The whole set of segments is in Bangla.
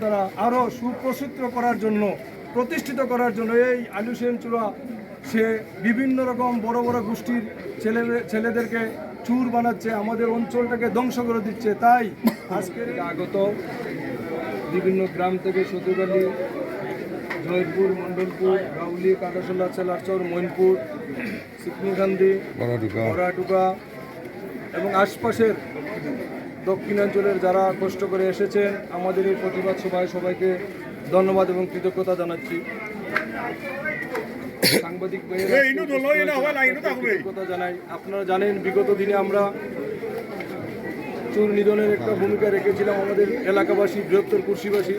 তারা আরও সুপ্রসিদ্ধ করার জন্য, প্রতিষ্ঠিত করার জন্য এই আলু সেন চূড়া সে বিভিন্ন রকম বড় বড় গোষ্ঠীর ছেলেদেরকে চুর বানাচ্ছে, আমাদের অঞ্চলটাকে ধ্বংস করে দিচ্ছে। তাই আজকের আগত বিভিন্ন গ্রাম থেকে সতুকালী, জয়পুর, মণ্ডলপুর, গাউলি, কাটাশোলা, চেলারচর, মইনপুর, সিকনিকান্দি, বড়াটুকা এবং আশপাশের দক্ষিণাঞ্চলের যারা কষ্ট করে এসেছেন আমাদের এই প্রতিবাদ সভায় সবাইকে ধন্যবাদ এবং কৃতজ্ঞতা জানাচ্ছি। সাংবাদিক কৃতজ্ঞতা জানাই। আপনারা জানেন বিগত দিনে আমরা চোর নিধনের একটা ভূমিকা রেখেছিলাম আমাদের এলাকাবাসী, বৃহত্তর কুর্শিবাসী।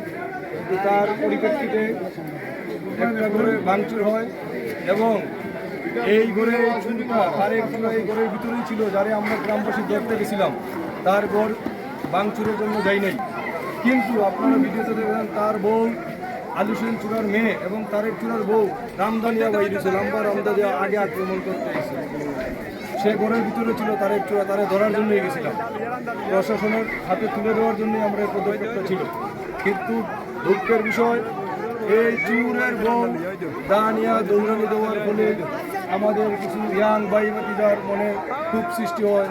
তো তার পরিপ্রেক্ষিতে একটা ঘরে ভাঙচুর হয় এবং এই ঘরে চুরিটা আরেক এই ঘরের ভিতরেই ছিল, যারে আমরা গ্রামবাসী ধরতে গেছিলাম। তার ঘর ভাঙচুরের জন্য যাই নাই, কিন্তু আপনারা ভিডিওতে দেখবেন তার বউ আলু সেন চূড়ার মেয়ে এবং তারেক চূড়ার বউ রামদানিয়া বাইরেছে, লম্বা রামদানিয়া আগে আক্রমণ করতে এসেছে। সে ঘরের ভিতরে ছিল তারেক চূড়া, তারে ধরার জন্যই গেছিলাম। প্রশাসনের হাতে তুলে দেওয়ার জন্যই আমরা এই পদক্ষেপটা ছিল। কিন্তু দুঃখের বিষয়, এই চুরের বউ দানিয়া দৌড়ানি দেওয়ার ফলে আমাদের কিছু ইয়াং ভাই ভাতিজার মনে খুব সৃষ্টি হয়,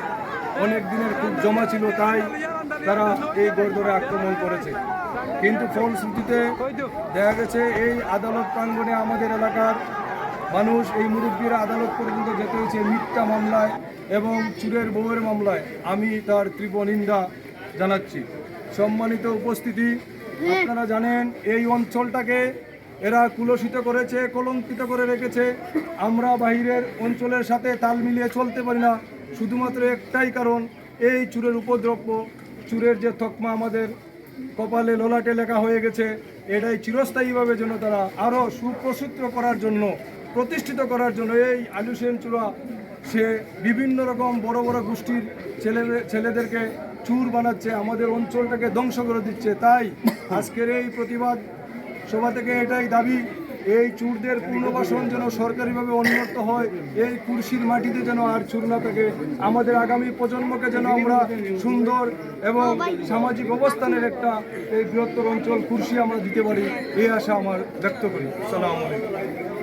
অনেক দিনের খুব জমা ছিল, তাই তারা এই গড় ধরে আক্রমণ করেছে। কিন্তু ফলশ্রুতিতে দেখা গেছে এই আদালত প্রাঙ্গণে আমাদের এলাকার মানুষ, এই মুরব্বীরা আদালত পর্যন্ত যেতে হয়েছে মিথ্যা মামলায় এবং চুরের বউয়ের মামলায়। আমি তার তীব্র নিন্দা জানাচ্ছি। সম্মানিত উপস্থিতি, আপনারা জানেন এই অঞ্চলটাকে এরা কুলসিত করেছে, কলঙ্কিত করে রেখেছে। আমরা বাহিরের অঞ্চলের সাথে তাল মিলিয়ে চলতে পারি না, শুধুমাত্র একটাই কারণ, এই চুরের উপদ্রব্য, চুরের যে তকমা আমাদের কপালে ললাটে লেখা হয়ে গেছে, এটাই চিরস্থায়ীভাবে যেন তারা আরও সুপ্রসিদ্ধ করার জন্য, প্রতিষ্ঠিত করার জন্য এই আলু সেন চূড়া সে বিভিন্ন রকম বড় বড় গোষ্ঠীর ছেলেদেরকে চুর বানাচ্ছে, আমাদের অঞ্চলটাকে ধ্বংস করে দিচ্ছে। তাই আজকের এই প্রতিবাদ সভা থেকে এটাই দাবি, এই চুরদের পুনর্বাসন যেন সরকারিভাবে উন্নত হয়, এই কুর্শির মাটিতে যেন আর চুর না থাকে, আমাদের আগামী প্রজন্মকে যেন আমরা সুন্দর এবং সামাজিক অবস্থানের একটা এই বৃহত্তর অঞ্চল কুর্শি আমরা দিতে পারি, এই আশা আমার ব্যক্ত করি। আসসালামু আলাইকুম।